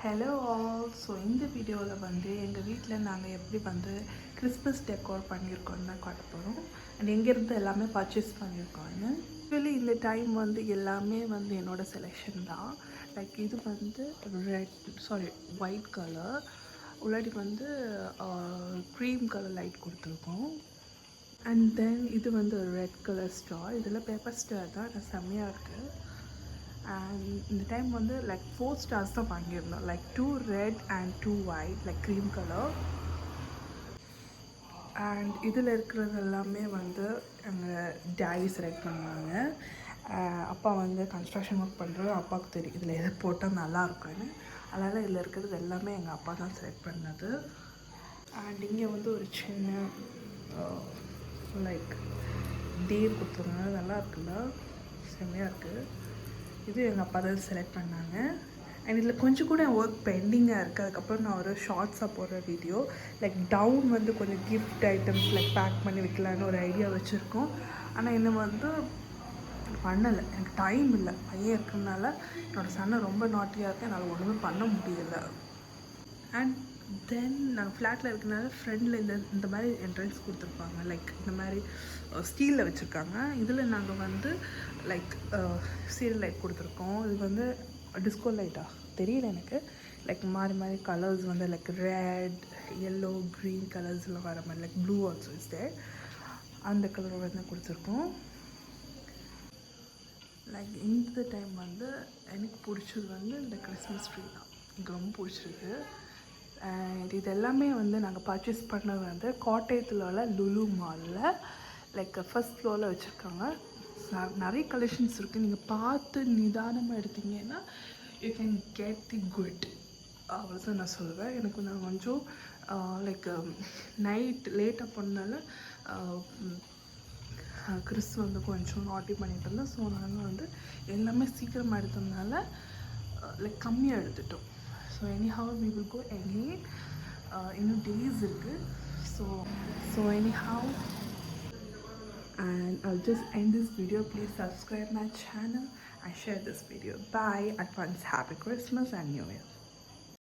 Hello all. So இந்த வீடியோவில் வந்து எங்கள் வீட்டில் நாங்கள் எப்படி வந்து கிறிஸ்மஸ் டெக்கோர் பண்ணியிருக்கோன்னு தான் காட்ட போகிறோம். அண்ட் எங்கேருந்து எல்லாமே பர்ச்சேஸ் பண்ணியிருக்கோன்னு. ஆக்சுவலி இந்த டைம் வந்து எல்லாமே வந்து என்னோடய செலெக்ஷன் தான். லைக் இது வந்து ஒயிட் கலர், உள்ளாடி வந்து க்ரீம் கலர் லைட் கொடுத்துருக்கோம். அண்ட் தென் இது வந்து ரெட் கலர் ஸ்டார். இதில் பேப்பர் ஸ்டார் தான் செம்மையாக இருக்குது. அண்ட் இந்த டைம் வந்து லைக் 4 stars தான் வாங்கியிருந்தோம். Like 2 red and 2 white, like cream colour. And இதில் இருக்கிறது எல்லாமே வந்து எங்கள் டேடி செலக்ட் பண்ணுவாங்க. அப்பா வந்து கன்ஸ்ட்ரக்ஷன் ஒர்க் பண்ணுறது, அப்பாவுக்கு தெரியும் இதில் எதை போட்டால் நல்லா இருக்குன்னு. அதனால் இதில் இருக்கிறது எல்லாமே எங்கள் அப்பா தான் செலக்ட் பண்ணது. அண்ட் இங்கே வந்து ஒரு சின்ன லைக் டீர் கொடுத்துருங்க, நல்லா இருக்குல்ல, செம்மையாக இருக்குது. இது எங்கள் அப்பா தான் செலக்ட் பண்ணாங்க. அண்ட் இதில் கொஞ்சம் கூட ஒர்க் பெண்டிங்காக இருக்குது. அதுக்கப்புறம் நான் ஒரு ஷார்ட்ஸாக போடுற வீடியோ. லைக் டவுன் வந்து கொஞ்சம் கிஃப்ட் ஐட்டம்ஸ் லைக் பேக் பண்ணி வைக்கலான்னு ஒரு ஐடியா வச்சுருக்கோம். ஆனால் இன்னும் வந்து பண்ணலை, எனக்கு டைம் இல்லை. பையன் இருக்கிறதுனால என்னோடய சன்னை ரொம்ப நாட்டியாக இருக்குது, என்னால் ஒன்றுமே பண்ண முடியலை. அண்ட் தென் நாங்கள் ஃப்ளாட்டில் இருக்கிறனால ஃப்ரெண்டில் இந்த மாதிரி என்ட்ரன்ஸ் கொடுத்துருப்பாங்க. லைக் இந்த மாதிரி ஸ்டீலில் வச்சுருக்காங்க. இதில் நாங்கள் வந்து லைக் சீரியல் லைட் கொடுத்துருக்கோம். இது வந்து டிஸ்கோ லைட்டா தெரியல எனக்கு. லைக் மாறி கலர்ஸ் வந்து லைக் ரெட், எல்லோ, க்ரீன் கலர்ஸ்லாம் வர மாதிரி, like blue also is there. அந்த கலர் வந்து கொடுத்துருக்கோம். லைக் இந்த டைம் வந்து எனக்கு பிடிச்சது வந்து இந்த கிறிஸ்மஸ் ட்ரீ தான், எனக்கு ரொம்ப பிடிச்சிருக்கு. அண்ட் இது எல்லாமே வந்து நாங்கள் பர்ச்சேஸ் பண்ணது வந்து கோட்டையத்தில் உள்ள லுலு மாலில் லைக் ஃபர்ஸ்ட் ஃப்ளோரில் வச்சுருக்காங்க. நிறைய கலெக்ஷன்ஸ் இருக்குது. நீங்கள் பார்த்து நிதானமாக எடுத்தீங்கன்னா you can get the good. அவ்வளோதான் நான் சொல்லுவேன். எனக்கு நான் கொஞ்சம் லைக் நைட் லேட்டாக போனதுனால கிறிஸ் வந்து கொஞ்சம் நாட்டி பண்ணிட்டு இருந்தேன். ஸோ நாங்கள் வந்து எல்லாமே சீக்கிரமாக எடுத்ததுனால லைக் கம்மியாக எடுத்துட்டோம். So anyhow we will go again. இன்னும் டேஸ் இருக்குது. So anyhow, and I'll just end this video. Please subscribe my channel and share this video. Bye. Advance happy Christmas and New Year.